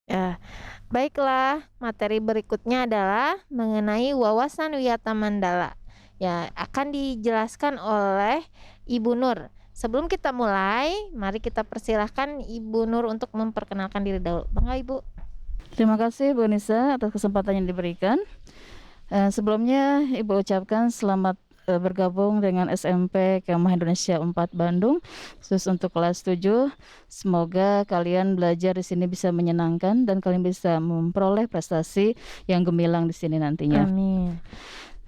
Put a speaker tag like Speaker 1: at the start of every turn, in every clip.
Speaker 1: Ya, baiklah, materi berikutnya adalah mengenai wawasan wiyata mandala. Ya, akan dijelaskan oleh Ibu Nur. Sebelum kita mulai, mari kita persilahkan Ibu Nur untuk memperkenalkan diri dahulu. Bangga Ibu.
Speaker 2: Terima kasih Bu Nisa atas kesempatan yang diberikan. Sebelumnya Ibu ucapkan selamat bergabung dengan SMP Kemah Indonesia 4 Bandung, khusus untuk kelas 7. Semoga kalian belajar di sini bisa menyenangkan dan kalian bisa memperoleh prestasi yang gemilang di sini nantinya.
Speaker 1: Amin.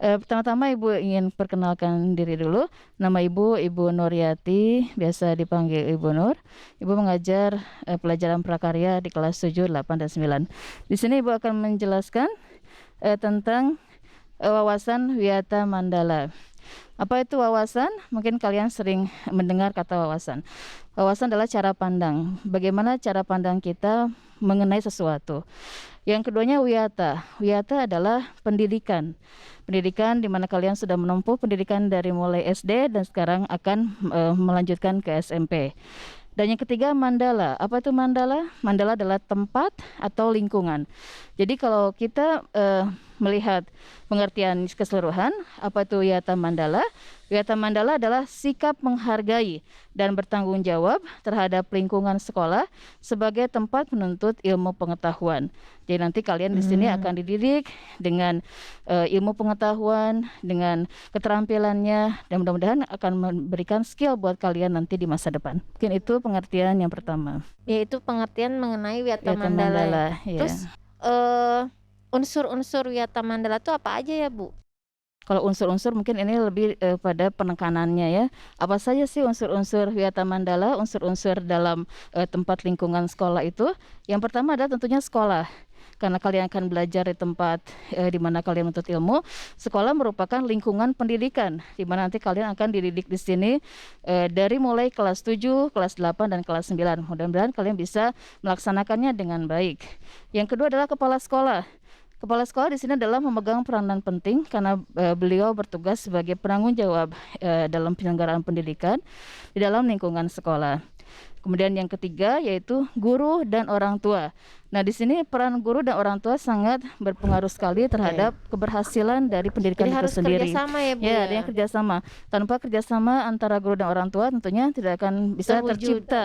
Speaker 2: Pertama-tama Ibu ingin perkenalkan diri dulu. Nama Ibu Nuryati, biasa dipanggil Ibu Nur. Ibu mengajar pelajaran prakarya di kelas 7, 8, dan 9. Di sini Ibu akan menjelaskan tentang wawasan wiyata mandala. Apa itu wawasan? Mungkin kalian sering mendengar kata wawasan. Wawasan adalah cara pandang. Bagaimana cara pandang kita mengenai sesuatu. Yang keduanya wiyata. Wiyata adalah pendidikan. Pendidikan di mana kalian sudah menempuh pendidikan dari mulai SD dan sekarang akan melanjutkan ke SMP. Dan yang ketiga mandala. Apa itu mandala? Mandala adalah tempat atau lingkungan. Jadi kalau kita melihat pengertian keseluruhan, apa itu wiyata mandala? Wiyata mandala adalah sikap menghargai dan bertanggung jawab terhadap lingkungan sekolah sebagai tempat menuntut ilmu pengetahuan. Jadi nanti kalian di sini akan dididik dengan ilmu pengetahuan, dengan keterampilannya, dan mudah-mudahan akan memberikan skill buat kalian nanti di masa depan. Mungkin itu pengertian yang pertama.
Speaker 1: Yaitu pengertian mengenai wiyata
Speaker 2: Wiyata
Speaker 1: mandala.
Speaker 2: mandala, ya.
Speaker 1: Terus unsur-unsur wiyata mandala itu apa aja ya, Bu?
Speaker 2: Kalau unsur-unsur mungkin ini lebih pada penekanannya ya. Apa saja sih unsur-unsur wiyata mandala, unsur-unsur dalam tempat lingkungan sekolah itu? Yang pertama adalah tentunya sekolah. Karena kalian akan belajar di tempat di mana kalian menuntut ilmu, sekolah merupakan lingkungan pendidikan di mana nanti kalian akan dididik di sini dari mulai kelas 7, kelas 8, dan kelas 9. Mudah-mudahan kalian bisa melaksanakannya dengan baik. Yang kedua adalah kepala sekolah. Kepala sekolah di sini adalah memegang peranan penting karena beliau bertugas sebagai penanggung jawab dalam penyelenggaraan pendidikan di dalam lingkungan sekolah. Kemudian yang ketiga yaitu guru dan orang tua. Nah, di sini peran guru dan orang tua sangat berpengaruh sekali terhadap keberhasilan dari pendidikan
Speaker 1: Jadi
Speaker 2: itu
Speaker 1: harus
Speaker 2: sendiri.
Speaker 1: kerjasama ya, Bu,
Speaker 2: Ya,
Speaker 1: ya?
Speaker 2: adanya kerjasama. Tanpa kerjasama antara guru dan orang tua tentunya tidak akan bisa
Speaker 1: Terwujud.
Speaker 2: tercipta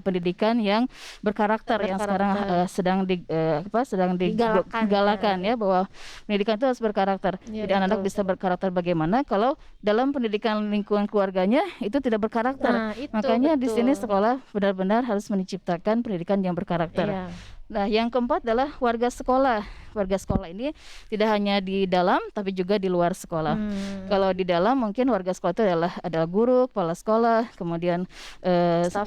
Speaker 2: pendidikan yang berkarakter yang sekarang sedang digalakan ya, bahwa pendidikan itu harus berkarakter.
Speaker 1: Ya,
Speaker 2: Jadi anak-anak
Speaker 1: betul.
Speaker 2: bisa berkarakter bagaimana kalau dalam pendidikan lingkungan keluarganya itu tidak berkarakter.
Speaker 1: Nah, itu
Speaker 2: Makanya di sini
Speaker 1: betul.
Speaker 2: sekolah benar-benar harus menciptakan pendidikan yang berkarakter.
Speaker 1: Iya.
Speaker 2: Nah, yang keempat adalah warga sekolah. Warga sekolah ini tidak hanya di dalam tapi juga di luar sekolah. Kalau di dalam mungkin warga sekolah itu adalah guru, kepala sekolah, kemudian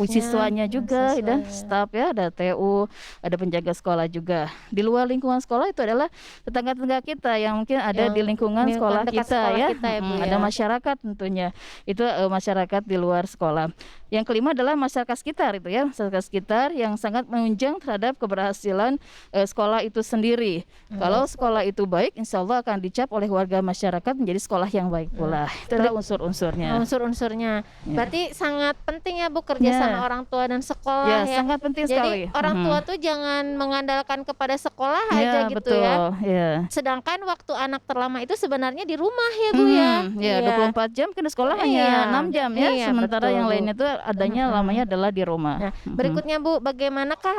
Speaker 2: siswanya juga dan staf ya, ada TU, ada penjaga sekolah juga. Di luar lingkungan sekolah itu adalah tetangga-tetangga kita yang mungkin ada di lingkungan sekolah
Speaker 1: dekat
Speaker 2: kita
Speaker 1: sekolah
Speaker 2: ya.
Speaker 1: kita ya, Bu,
Speaker 2: Ada
Speaker 1: ya.
Speaker 2: masyarakat tentunya. Itu masyarakat di luar sekolah. Yang kelima adalah masyarakat sekitar itu ya, masyarakat sekitar yang sangat menunjang terhadap keberhasilan sekolah itu sendiri. Kalau sekolah itu baik, insya Allah akan dicap oleh warga masyarakat menjadi sekolah yang baik pula. Itu adalah unsur-unsurnya.
Speaker 1: Unsur-unsurnya.
Speaker 2: Ya.
Speaker 1: Berarti sangat penting ya, Bu, kerja sama
Speaker 2: Ya.
Speaker 1: orang tua dan sekolah
Speaker 2: Ya,
Speaker 1: ya.
Speaker 2: sangat penting
Speaker 1: Jadi
Speaker 2: sekali.
Speaker 1: orang tua tuh jangan mengandalkan kepada sekolah aja
Speaker 2: Ya,
Speaker 1: gitu ya.
Speaker 2: betul. Ya.
Speaker 1: Sedangkan waktu anak terlama itu sebenarnya di rumah ya, Bu, ya.
Speaker 2: Ya, 24 jam kan di sekolah hanya
Speaker 1: Iya.
Speaker 2: 6 jam ya.
Speaker 1: Iya,
Speaker 2: Sementara
Speaker 1: betul,
Speaker 2: yang
Speaker 1: Bu.
Speaker 2: lainnya itu adanya lamanya adalah di rumah.
Speaker 1: Nah, berikutnya, Bu, bagaimanakah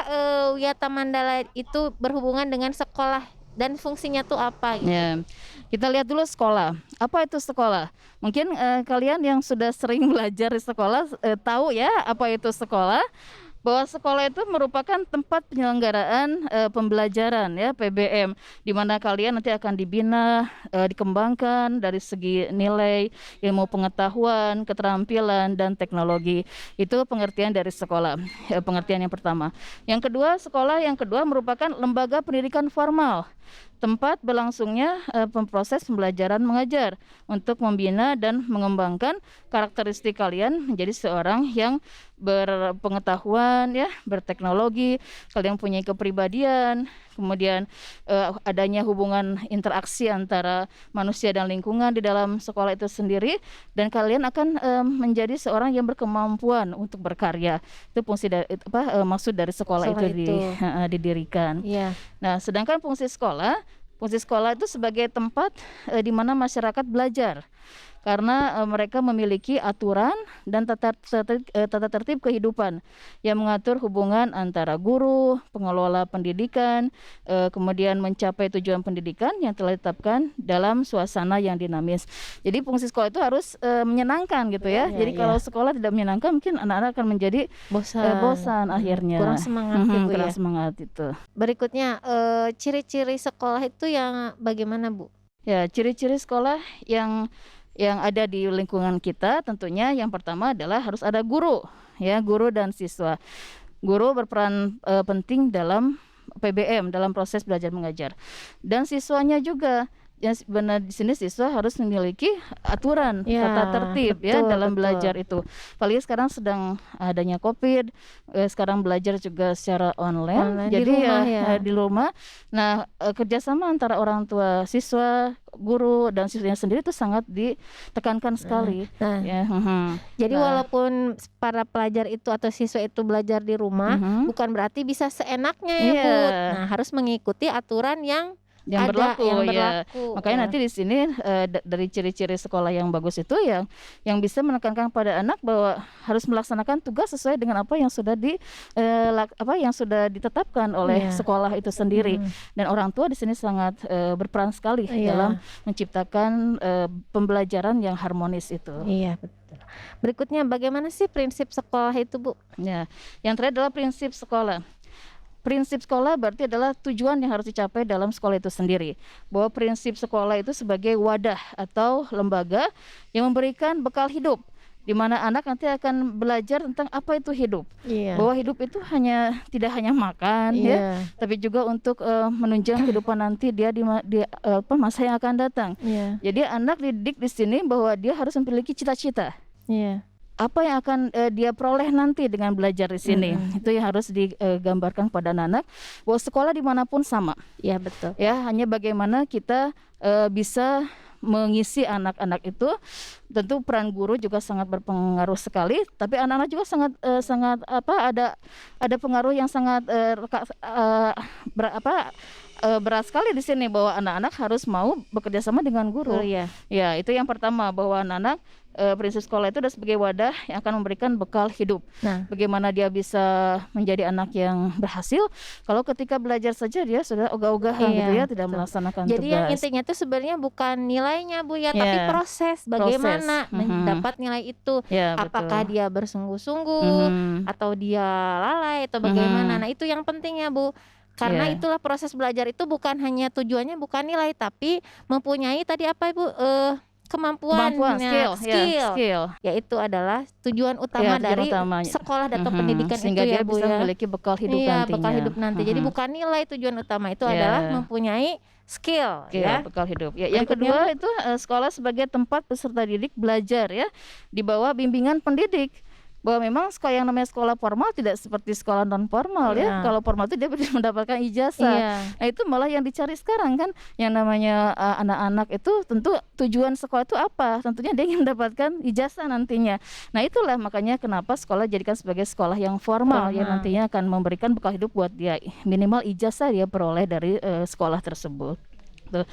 Speaker 1: wiyata mandala itu berhubungan dengan sekolah dan fungsinya tuh apa gitu?
Speaker 2: Ya, kita lihat dulu sekolah. Apa itu sekolah? Mungkin kalian yang sudah sering belajar di sekolah tahu ya apa itu sekolah. Bahwa sekolah itu merupakan tempat penyelenggaraan pembelajaran ya, PBM, di mana kalian nanti akan dibina, dikembangkan dari segi nilai, ilmu pengetahuan, keterampilan, dan teknologi. Itu pengertian dari sekolah, pengertian yang pertama. Yang kedua, sekolah yang kedua merupakan lembaga pendidikan formal, tempat berlangsungnya proses pembelajaran mengajar untuk membina dan mengembangkan karakteristik kalian menjadi seorang yang berpengetahuan ya, berteknologi, kalian punya kepribadian, kemudian adanya hubungan interaksi antara manusia dan lingkungan di dalam sekolah itu sendiri, dan kalian akan menjadi seorang yang berkemampuan untuk berkarya. Itu fungsi dari maksud dari sekolah itu didirikan.
Speaker 1: Iya.
Speaker 2: Nah, sedangkan fungsi sekolah itu sebagai tempat di mana masyarakat belajar. Karena mereka memiliki aturan dan tata tertib kehidupan yang mengatur hubungan antara guru, pengelola pendidikan, kemudian mencapai tujuan pendidikan yang telah ditetapkan dalam suasana yang dinamis. Jadi fungsi sekolah itu harus menyenangkan gitu ya. Jadi kalau sekolah tidak menyenangkan, mungkin anak-anak akan menjadi bosan akhirnya.
Speaker 1: Kurang semangat gitu
Speaker 2: kurang
Speaker 1: ya.
Speaker 2: semangat itu.
Speaker 1: Berikutnya ciri-ciri sekolah itu yang bagaimana, Bu?
Speaker 2: Ya, ciri-ciri sekolah yang ada di lingkungan kita tentunya yang pertama adalah harus ada guru, ya, guru dan siswa. Guru berperan penting dalam PBM, dalam proses belajar mengajar, dan siswanya juga. Ya, benar, di sini siswa harus memiliki aturan, tata tertib ya dalam belajar itu. Apalagi sekarang sedang adanya COVID, sekarang belajar juga secara online jadi
Speaker 1: di rumah,
Speaker 2: di rumah. Nah, kerjasama antara orang tua siswa, guru dan siswanya sendiri itu sangat ditekankan sekali.
Speaker 1: Jadi walaupun para pelajar itu atau siswa itu belajar di rumah, bukan berarti bisa seenaknya ya, Bu. Nah, harus mengikuti aturan yang berlaku.
Speaker 2: Makanya nanti di sini dari ciri-ciri sekolah yang bagus itu yang bisa menekankan pada anak bahwa harus melaksanakan tugas sesuai dengan apa yang sudah ditetapkan oleh sekolah itu sendiri. Dan orang tua di sini sangat berperan sekali dalam menciptakan pembelajaran yang harmonis itu.
Speaker 1: Iya, betul. Berikutnya bagaimana sih prinsip sekolah itu, Bu?
Speaker 2: Ya, yang terakhir adalah prinsip sekolah. Prinsip sekolah berarti adalah tujuan yang harus dicapai dalam sekolah itu sendiri. Bahwa prinsip sekolah itu sebagai wadah atau lembaga yang memberikan bekal hidup, di mana anak nanti akan belajar tentang apa itu hidup. Bahwa hidup itu tidak hanya makan, ya, tapi juga untuk menunjang kehidupan nanti dia di masa yang akan datang. Jadi anak dididik di sini bahwa dia harus memiliki cita-cita. Apa yang akan dia peroleh nanti dengan belajar di sini. Itu yang harus digambarkan pada anak bahwa sekolah dimanapun sama.
Speaker 1: Iya, betul.
Speaker 2: Ya, hanya bagaimana kita bisa mengisi anak-anak itu. Tentu peran guru juga sangat berpengaruh sekali, tapi anak-anak juga sangat ada pengaruh yang sangat berat sekali di sini, bahwa anak-anak harus mau bekerja sama dengan guru. Ya, itu yang pertama, bahwa anak-anak prinsip sekolah itu adalah sebagai wadah yang akan memberikan bekal hidup.
Speaker 1: Nah,
Speaker 2: bagaimana dia bisa menjadi anak yang berhasil kalau ketika belajar saja dia sudah ogah-ogahan gitu ya, tidak melaksanakan
Speaker 1: Jadi
Speaker 2: tugas.
Speaker 1: yang intinya itu sebenarnya bukan nilainya, Bu ya, tapi proses bagaimana mendapat nilai itu. Apakah dia bersungguh-sungguh atau dia lalai atau bagaimana. Nah, itu yang penting ya, Bu. Karena itulah proses belajar itu bukan hanya tujuannya bukan nilai, tapi mempunyai tadi apa, Ibu? Kemampuan skill. Yaitu adalah tujuan utama dari sekolah atau pendidikan
Speaker 2: sehingga
Speaker 1: itu ya,
Speaker 2: dia
Speaker 1: Bu
Speaker 2: bisa
Speaker 1: ya.
Speaker 2: memiliki bekal hidup nantinya.
Speaker 1: Bekal hidup nanti. Jadi bukan nilai tujuan utama, itu adalah mempunyai skill ya.
Speaker 2: Bekal hidup. Ya, yang kedua itu sekolah sebagai tempat peserta didik belajar ya, di bawah bimbingan pendidik. Bahwa memang yang namanya sekolah formal tidak seperti sekolah non formal ya. Kalau formal itu dia mendapatkan ijazah. Nah, itu malah yang dicari sekarang kan, yang namanya anak-anak itu tentu tujuan sekolah itu apa? Tentunya dia ingin mendapatkan ijazah nantinya. Nah, itulah makanya kenapa sekolah jadikan sebagai sekolah yang formal yang nantinya akan memberikan bekal hidup buat dia, minimal ijazah dia peroleh dari sekolah tersebut. Tuh.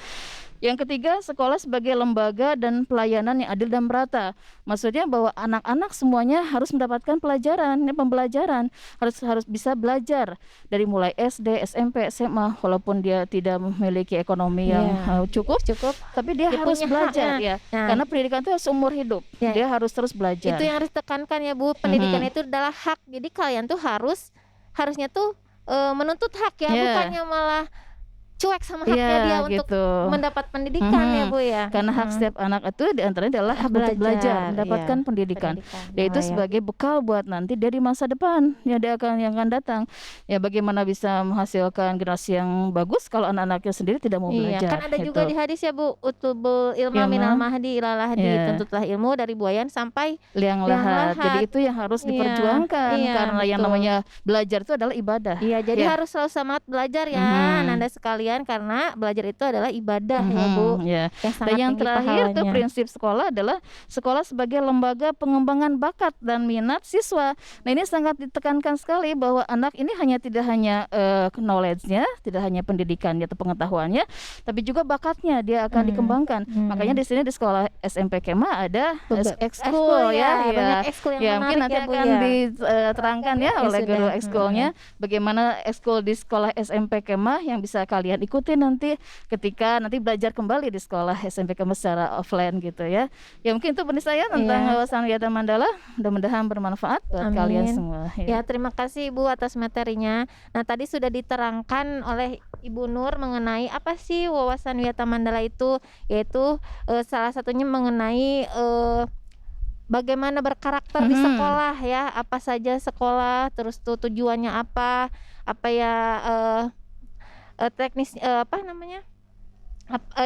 Speaker 2: Yang ketiga, sekolah sebagai lembaga dan pelayanan yang adil dan merata. Maksudnya bahwa anak-anak semuanya harus mendapatkan pembelajaran, harus bisa belajar dari mulai SD, SMP, SMA, walaupun dia tidak memiliki ekonomi yang cukup, tapi dia harus belajar ya. Karena pendidikan itu seumur hidup. Dia harus terus belajar.
Speaker 1: Itu yang harus ditekankan ya, Bu. Pendidikan itu adalah hak. Jadi kalian tuh harusnya tuh menuntut hak ya, bukannya malah cuek sama haknya
Speaker 2: Iya
Speaker 1: dia untuk
Speaker 2: gitu.
Speaker 1: mendapat pendidikan ya Bu ya.
Speaker 2: Karena hak setiap anak itu diantaranya adalah hak untuk belajar, mendapatkan pendidikan. Yaitu
Speaker 1: Oh, ya.
Speaker 2: sebagai bekal buat nanti dia di masa depan ya dia akan yang akan datang. Ya bagaimana bisa menghasilkan generasi yang bagus kalau anak-anaknya sendiri tidak mau
Speaker 1: Iya,
Speaker 2: belajar.
Speaker 1: kan ada juga
Speaker 2: gitu.
Speaker 1: di hadis ya Bu, utlubul ilma
Speaker 2: Ilmu,
Speaker 1: minal mahdi ilal lahdi,
Speaker 2: ya.
Speaker 1: tuntutlah ilmu dari buayan sampai
Speaker 2: liang
Speaker 1: liang
Speaker 2: lahat. Jadi
Speaker 1: lahat.
Speaker 2: itu yang harus
Speaker 1: Iya,
Speaker 2: diperjuangkan
Speaker 1: iya,
Speaker 2: karena yang
Speaker 1: betul.
Speaker 2: namanya belajar itu adalah ibadah.
Speaker 1: Iya, jadi
Speaker 2: Ya.
Speaker 1: harus selalu semangat belajar ya, Nanda sekalian, karena belajar itu adalah ibadah ya Bu,
Speaker 2: Ya.
Speaker 1: yang
Speaker 2: Dan
Speaker 1: sangat
Speaker 2: yang
Speaker 1: tinggi
Speaker 2: terakhir tuh
Speaker 1: pahalanya.
Speaker 2: prinsip sekolah adalah sekolah sebagai lembaga pengembangan bakat dan minat siswa. Nah ini sangat ditekankan sekali bahwa anak ini tidak hanya knowledge-nya, tidak hanya pendidikannya atau pengetahuannya, tapi juga bakatnya dia akan dikembangkan. Makanya di sini di sekolah SMP Kema ada ekskul ya,
Speaker 1: banyak ekskul yang
Speaker 2: ya
Speaker 1: menarik
Speaker 2: mungkin nanti
Speaker 1: ya Bu
Speaker 2: akan
Speaker 1: ya.
Speaker 2: diterangkan ya oleh
Speaker 1: sudah.
Speaker 2: guru ekskulnya bagaimana ekskul di sekolah SMP Kemah yang bisa kalian ikuti nanti ketika nanti belajar kembali di sekolah SMP Kemah secara offline gitu ya. Ya mungkin itu pendapat saya tentang wawasan Wiyata Mandala, mudah-mudahan bermanfaat buat kalian semua.
Speaker 1: Ya, terima kasih Ibu atas materinya. Nah, tadi sudah diterangkan oleh Ibu Nur mengenai apa sih wawasan Wiyata Mandala itu, yaitu salah satunya mengenai bagaimana berkarakter di sekolah ya, apa saja sekolah, terus tuh tujuannya apa ya, teknis apa namanya,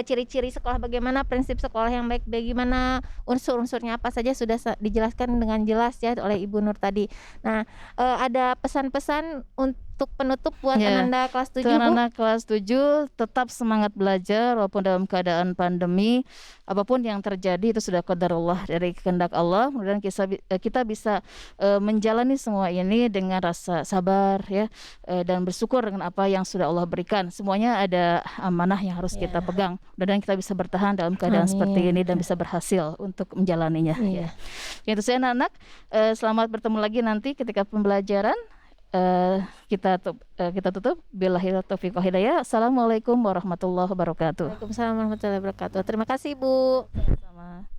Speaker 1: ciri-ciri sekolah bagaimana, prinsip sekolah yang baik bagaimana, unsur-unsurnya apa saja sudah dijelaskan dengan jelas ya oleh Ibu Nur tadi. Nah, ada pesan-pesan untuk penutup buat Ananda kelas 7 Bu?
Speaker 2: Anak kelas 7 tetap semangat belajar walaupun dalam keadaan pandemi, apapun yang terjadi itu sudah qadarullah dari kehendak Allah. Kemudian kita bisa menjalani semua ini dengan rasa sabar ya, dan bersyukur dengan apa yang sudah Allah berikan. Semuanya ada amanah yang harus kita pegang dan kita bisa bertahan dalam keadaan seperti ini dan bisa berhasil untuk menjalaninya. Ya. Itu saya anak-anak, selamat bertemu lagi nanti ketika pembelajaran. Kita tutup billahi taufiq wal hidayah. Assalamualaikum warahmatullahi wabarakatuh.
Speaker 1: Waalaikumsalam warahmatullahi wabarakatuh. Terima kasih Bu.
Speaker 2: Sama.